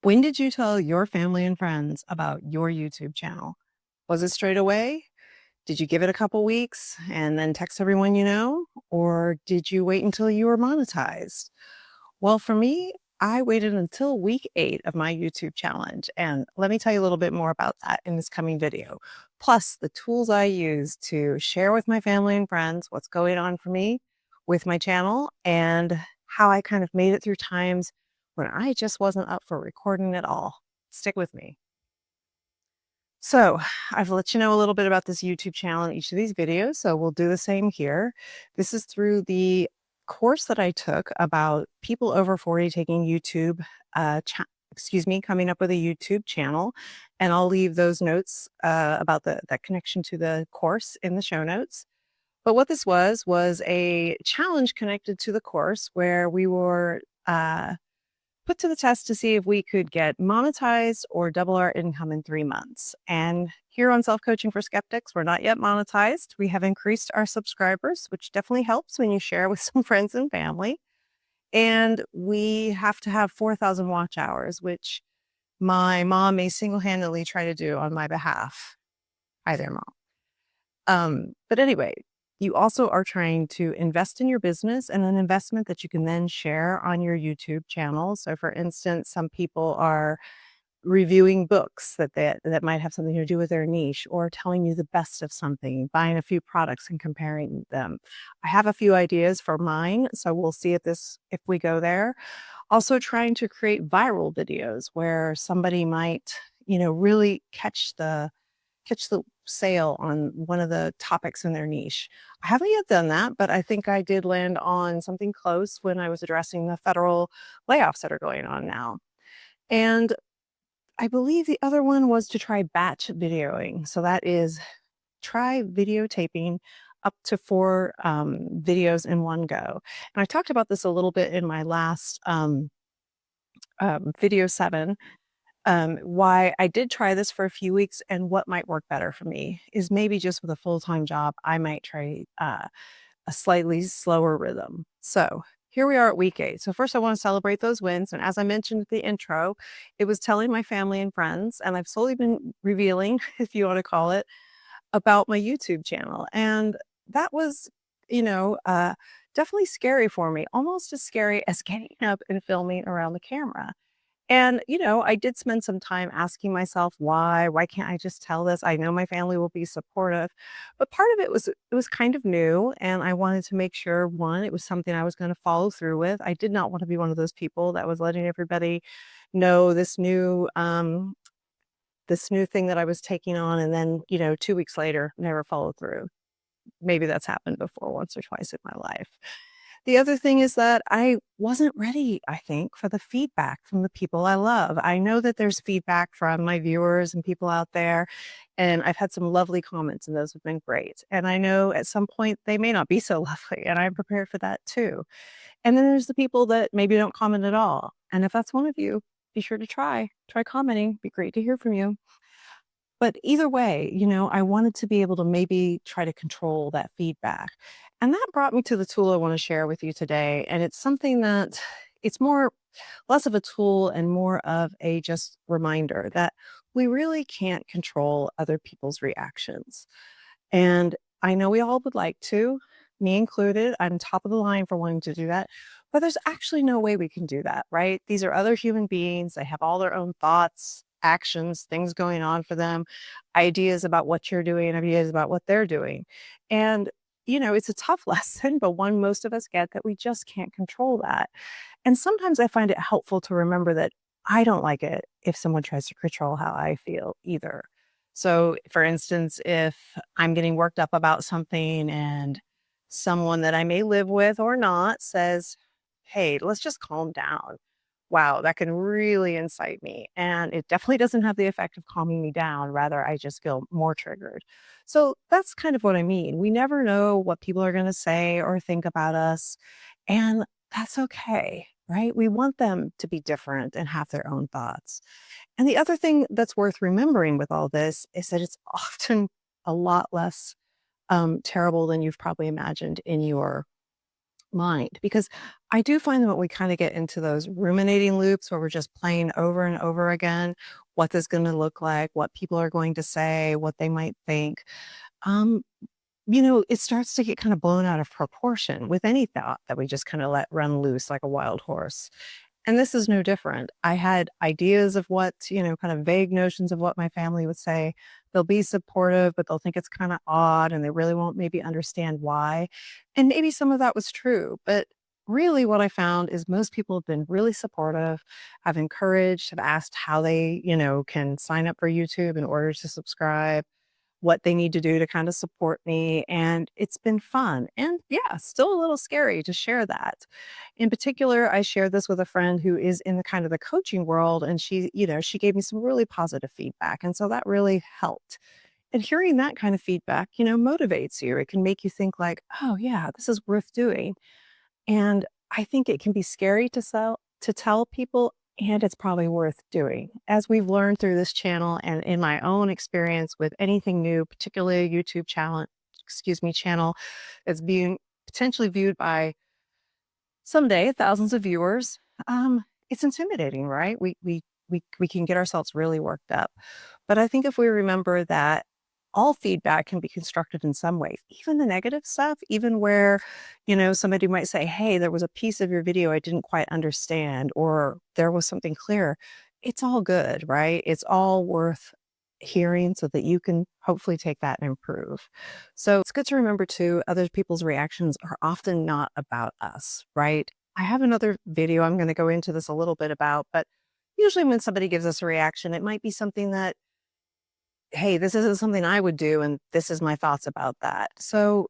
When did you tell your family and friends about your YouTube channel? Was it straight away? Did you give it a couple weeks and then text everyone you know? Or did you wait until you were monetized? Well, for me, I waited until week 8 of my YouTube challenge. And let me tell you a little bit more about that in this coming video. Plus, the tools I use to share with my family and friends what's going on for me with my channel and how I kind of made it through times when I just wasn't up for recording at all. Stick with me. So, I've let you know a little bit about this YouTube channel in each of these videos, so we'll do the same here. This is through the course that I took about people over 40 taking YouTube, coming up with a YouTube channel, and I'll leave those notes about that connection to the course in the show notes. But what this was a challenge connected to the course where we were put to the test to see if we could get monetized or double our income in 3 months. And here on Self Coaching for Skeptics, we're not yet monetized. We have increased our subscribers, which definitely helps when you share with some friends and family. And we have to have 4,000 watch hours, which my mom may single handedly try to do on my behalf. Hi there, Mom. But anyway, you also are trying to invest in your business and an investment that you can then share on your YouTube channel. So for instance, some people are reviewing books that might have something to do with their niche or telling you the best of something, buying a few products and comparing them. I have a few ideas for mine, so we'll see if we go there. Also trying to create viral videos where somebody might, really catch the sale on one of the topics in their niche. I haven't yet done that, but I think I did land on something close when I was addressing the federal layoffs that are going on now. And I believe the other one was to try batch videoing. So that is try videotaping up to 4 videos in one go. And I talked about this a little bit in my last video 7. Why I did try this for a few weeks and what might work better for me is maybe just with a full-time job, I might try a slightly slower rhythm. So here we are at week 8. So first I want to celebrate those wins. And as I mentioned at the intro, it was telling my family and friends, and I've slowly been revealing, if you want to call it, about my YouTube channel. And that was, you know, uh, definitely scary for me, almost as scary as getting up and filming around the camera. And, I did spend some time asking myself, why can't I just tell this? I know my family will be supportive. But part of it was kind of new. And I wanted to make sure, one, it was something I was going to follow through with. I did not want to be one of those people that was letting everybody know this new thing that I was taking on. And then, 2 weeks later, never follow through. Maybe that's happened before once or twice in my life. The other thing is that I wasn't ready, I think, for the feedback from the people I love. I know that there's feedback from my viewers and people out there, and I've had some lovely comments, and those have been great. And I know at some point they may not be so lovely, and I'm prepared for that too. And then there's the people that maybe don't comment at all. And if that's one of you, be sure to try commenting. Be great to hear from you. But either way, I wanted to be able to maybe try to control that feedback. And that brought me to the tool I want to share with you today. And it's something that it's less of a tool and more of a just reminder that we really can't control other people's reactions. And I know we all would like to, me included. I'm top of the line for wanting to do that. But there's actually no way we can do that, right? These are other human beings. They have all their own thoughts, actions, things going on for them, ideas about what you're doing, ideas about what they're doing. And, it's a tough lesson, but one most of us get that we just can't control that. And sometimes I find it helpful to remember that I don't like it if someone tries to control how I feel either. So, for instance, if I'm getting worked up about something and someone that I may live with or not says, hey, let's just calm down. Wow, that can really incite me. And it definitely doesn't have the effect of calming me down. Rather, I just feel more triggered. So that's kind of what I mean. We never know what people are going to say or think about us. And that's okay, right? We want them to be different and have their own thoughts. And the other thing that's worth remembering with all this is that it's often a lot less terrible than you've probably imagined in your mind, because I do find that we kind of get into those ruminating loops where we're just playing over and over again what this going to look like, what people are going to say, what they might think. Um, it starts to get kind of blown out of proportion with any thought that we just kind of let run loose like a wild horse. And this is no different. I had ideas of what, kind of vague notions of what my family would say. They'll be supportive, but they'll think it's kind of odd and they really won't maybe understand why. And maybe some of that was true. But really, what I found is most people have been really supportive, have encouraged, have asked how they, can sign up for YouTube in order to subscribe, what they need to do to kind of support me. And it's been fun. And yeah, still a little scary to share that. In particular, I shared this with a friend who is in the kind of the coaching world. And she gave me some really positive feedback. And so that really helped. And hearing that kind of feedback, motivates you. It can make you think like, oh yeah, this is worth doing. And I think it can be scary to tell people, and it's probably worth doing. As we've learned through this channel and in my own experience with anything new, particularly a YouTube channel that's being potentially viewed by someday thousands of viewers, it's intimidating, right? We can get ourselves really worked up. But I think if we remember that all feedback can be constructed in some ways, even the negative stuff, even where, somebody might say, hey, there was a piece of your video I didn't quite understand, or there was something clear. It's all good, right? It's all worth hearing so that you can hopefully take that and improve. So it's good to remember too, other people's reactions are often not about us, right? I have another video I'm going to go into this a little bit about, but usually when somebody gives us a reaction, it might be something that, hey, this isn't something I would do, and this is my thoughts about that. So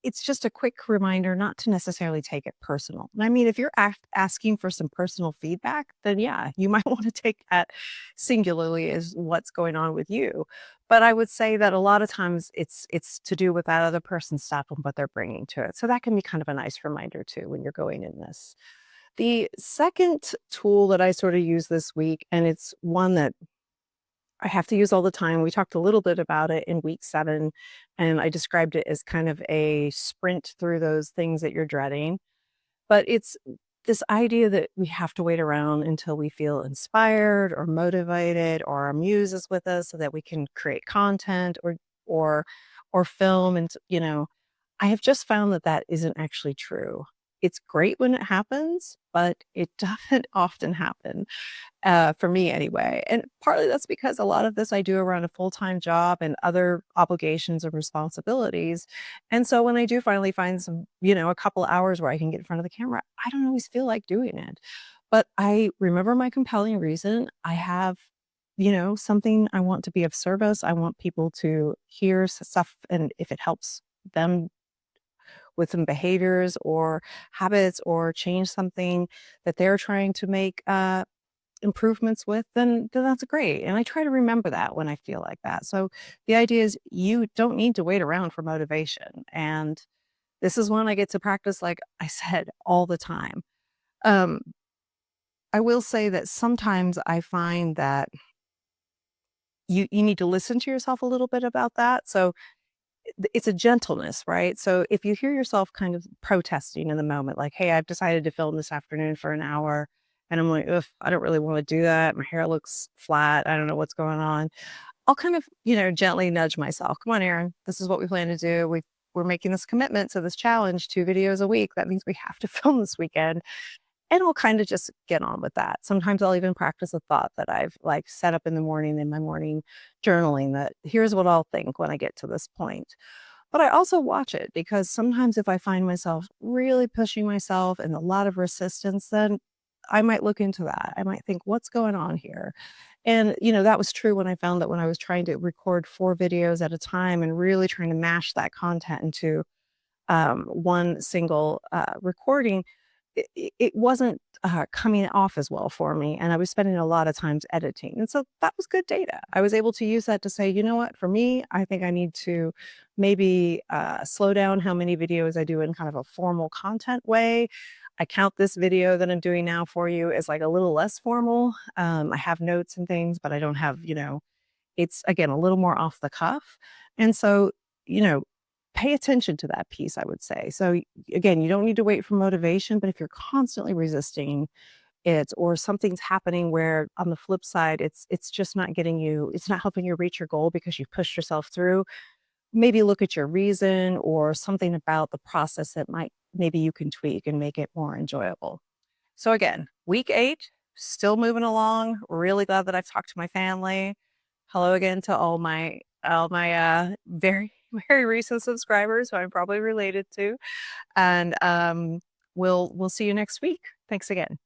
it's just a quick reminder not to necessarily take it personal. And I mean, if you're asking for some personal feedback, then yeah, you might want to take that singularly as what's going on with you. But I would say that a lot of times it's to do with that other person's stuff and what they're bringing to it. So that can be kind of a nice reminder too when you're going in this. The second tool that I sort of use this week, and it's one that I have to use all the time. We talked a little bit about it in week 7, and I described it as kind of a sprint through those things that you're dreading. But it's this idea that we have to wait around until we feel inspired or motivated or our muse is with us so that we can create content or or film. And I have just found that that isn't actually true. It's great when it happens, but it doesn't often happen for me anyway. And partly that's because a lot of this I do around a full-time job and other obligations and responsibilities. And so when I do finally find some, a couple hours where I can get in front of the camera, I don't always feel like doing it. But I remember my compelling reason. I have, something I want to be of service. I want people to hear stuff, and if it helps them with some behaviors or habits or change something that they're trying to make improvements with, then that's great. And I try to remember that when I feel like that. So the idea is you don't need to wait around for motivation. And this is one I get to practice, like I said, all the time. Um, I will say that sometimes I find that you need to listen to yourself a little bit about that. So it's a gentleness, right? So if you hear yourself kind of protesting in the moment, like, hey, I've decided to film this afternoon for an hour. And I'm like, ugh, I don't really want to do that. My hair looks flat. I don't know what's going on. I'll kind of, gently nudge myself. Come on, Aaron, this is what we plan to do. We're making this commitment to this challenge, 2 videos a week. That means we have to film this weekend. And I'll kind of just get on with that. Sometimes I'll even practice a thought that I've like set up in the morning in my morning journaling, that here's what I'll think when I get to this point. But I also watch it because sometimes if I find myself really pushing myself and a lot of resistance, then I might look into that. I might think, what's going on here? And, that was true when I found that when I was trying to record 4 videos at a time and really trying to mash that content into one single recording, it wasn't coming off as well for me. And I was spending a lot of times editing. And so that was good data. I was able to use that to say, you know what, for me, I think I need to maybe slow down how many videos I do in kind of a formal content way. I count this video that I'm doing now for you as like a little less formal. I have notes and things, but I don't have, it's again a little more off the cuff. And so, you know, pay attention to that piece, I would say. So again, you don't need to wait for motivation, but if you're constantly resisting it or something's happening where on the flip side it's just not getting you, it's not helping you reach your goal because you pushed yourself through, maybe look at your reason or something about the process that might, maybe you can tweak and make it more enjoyable. So again, week 8, still moving along. Really glad that I've talked to my family. Hello again to all my very very recent subscribers who I'm probably related to, and we'll see you next week. Thanks again.